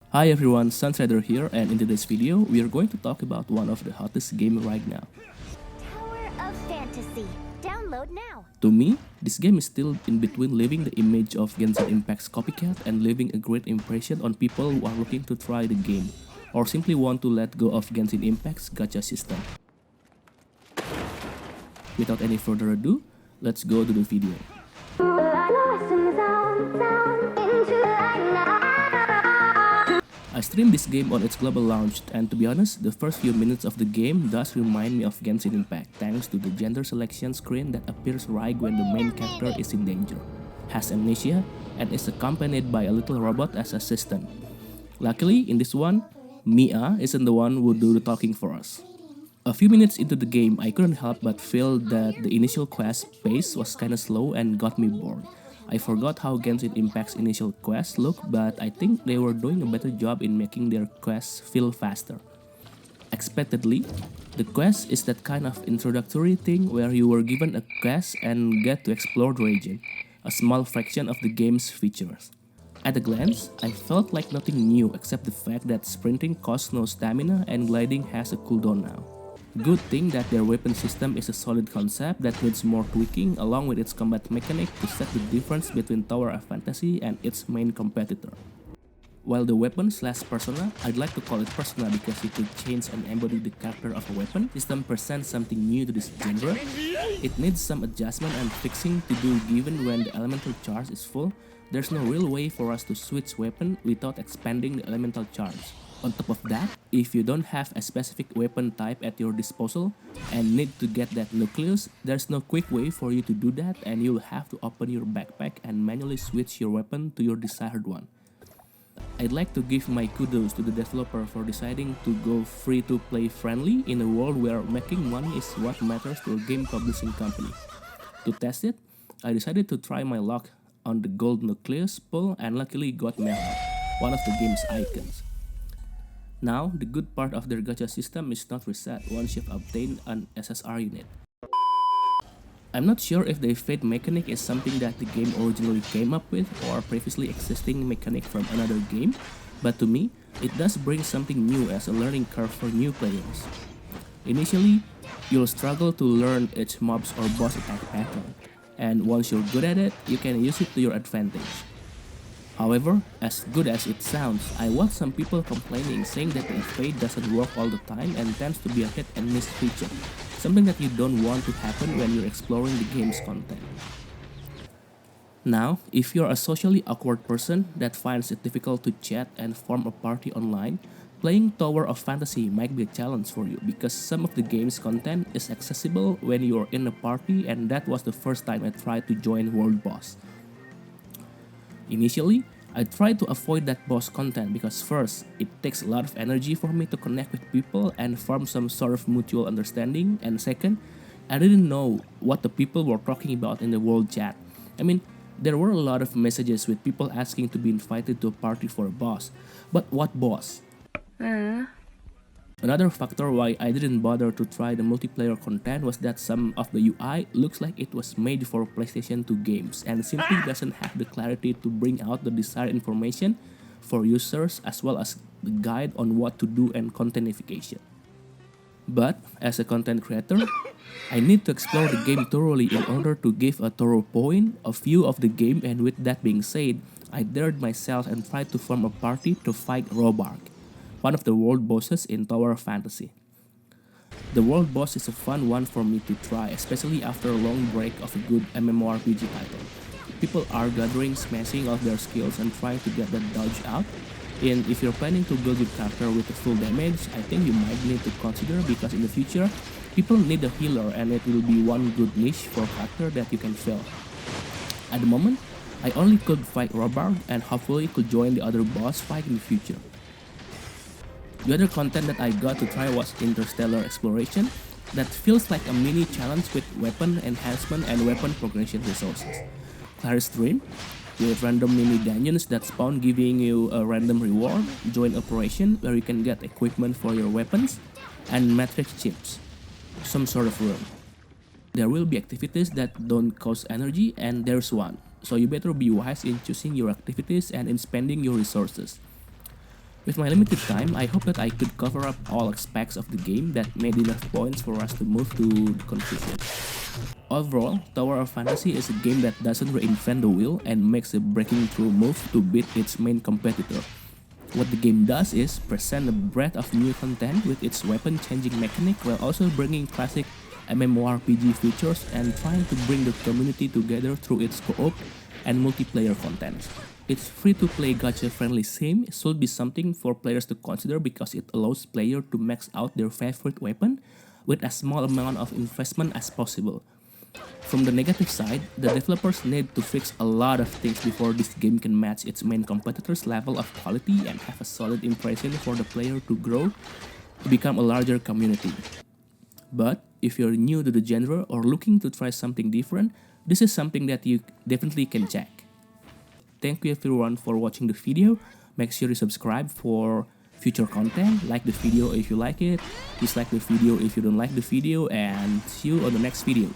Hi everyone, Sunstrider here, and in today's video, we are going to talk about one of the hottest games right now. Tower of Fantasy. Download now. To me, this game is still in between leaving the image of Genshin Impact's copycat and leaving a great impression on people who are looking to try the game, or simply want to let go of Genshin Impact's gacha system. Without any further ado, let's go to the video. I streamed this game on its global launch, and to be honest, the first few minutes of the game does remind me of Genshin Impact thanks to the gender selection screen that appears right when the main character is in danger, has amnesia, and is accompanied by a little robot as assistant. Luckily, in this one, Mia isn't the one who do the talking for us. A few minutes into the game, I couldn't help but feel that the initial quest pace was kinda slow and got me bored. I forgot how Genshin Impact's initial quests look, but I think they were doing a better job in making their quests feel faster. Expectedly, the quest is that kind of introductory thing where you were given a quest and get to explore the region, a small fraction of the game's features. At a glance, I felt like nothing new except the fact that sprinting costs no stamina and gliding has a cooldown now. Good thing that their weapon system is a solid concept that needs more tweaking along with its combat mechanic to set the difference between Tower of Fantasy and its main competitor. While the weapon/persona, I'd like to call it persona because it could change and embody the character of a weapon, system presents something new to this genre. It needs some adjustment and fixing to do given when the elemental charge is full. There's no real way for us to switch weapon without expanding the elemental charge. On top of that, if you don't have a specific weapon type at your disposal and need to get that nucleus, there's no quick way for you to do that and you'll have to open your backpack and manually switch your weapon to your desired one. I'd like to give my kudos to the developer for deciding to go free-to-play friendly in a world where making money is what matters to a game publishing company. To test it, I decided to try my luck on the gold nucleus pull and luckily got Mela, one of the game's icons. Now, the good part of their gacha system is not reset once you've obtained an SSR unit. I'm not sure if the fate mechanic is something that the game originally came up with or previously existing mechanic from another game, but to me, it does bring something new as a learning curve for new players. Initially, you'll struggle to learn each mob's or boss attack pattern, and once you're good at it, you can use it to your advantage. However, as good as it sounds, I watched some people complaining saying that the fade doesn't work all the time and tends to be a hit and miss feature, something that you don't want to happen when you're exploring the game's content. Now, if you're a socially awkward person that finds it difficult to chat and form a party online, playing Tower of Fantasy might be a challenge for you because some of the game's content is accessible when you're in a party, and that was the first time I tried to join World Boss. Initially, I tried to avoid that boss content because first, it takes a lot of energy for me to connect with people and form some sort of mutual understanding, and second, I didn't know what the people were talking about in the world chat. I mean, there were a lot of messages with people asking to be invited to a party for a boss, but what boss? Another factor why I didn't bother to try the multiplayer content was that some of the UI looks like it was made for PlayStation 2 games and simply doesn't have the clarity to bring out the desired information for users as well as the guide on what to do and contentification. But as a content creator, I need to explore the game thoroughly in order to give a thorough point of view of the game, and with that being said, I dared myself and tried to form a party to fight Robark, one of the world bosses in Tower of Fantasy. The world boss is a fun one for me to try, especially after a long break of a good MMORPG title. People are gathering, smashing out their skills and trying to get that dodge out, and if you're planning to build your character with a full damage, I think you might need to consider because in the future, people need a healer and it will be one good niche for a character that you can fill. At the moment, I only could fight Robark and hopefully could join the other boss fight in the future. The other content that I got to try was Interstellar Exploration, that feels like a mini challenge with weapon enhancement and weapon progression resources. Claris Dream, with random mini dungeons that spawn giving you a random reward, join operation where you can get equipment for your weapons, and matrix chips, some sort of room. There will be activities that don't cost energy, and there's one, so you better be wise in choosing your activities and in spending your resources. With my limited time, I hope that I could cover up all aspects of the game that made enough points for us to move to the conclusion. Overall, Tower of Fantasy is a game that doesn't reinvent the wheel and makes a breaking through move to beat its main competitor. What the game does is present a breadth of new content with its weapon changing mechanic while also bringing classic MMORPG features and trying to bring the community together through its co-op and multiplayer content. Its free-to-play gacha-friendly sim should be something for players to consider because it allows players to max out their favorite weapon with as small amount of investment as possible. From the negative side, the developers need to fix a lot of things before this game can match its main competitor's level of quality and have a solid impression for the player to grow to become a larger community. But if you're new to the genre or looking to try something different, this is something that you definitely can check. Thank you everyone for watching the video. Make sure you subscribe for future content, like the video if you like it, dislike the video if you don't like the video, and see you on the next videos.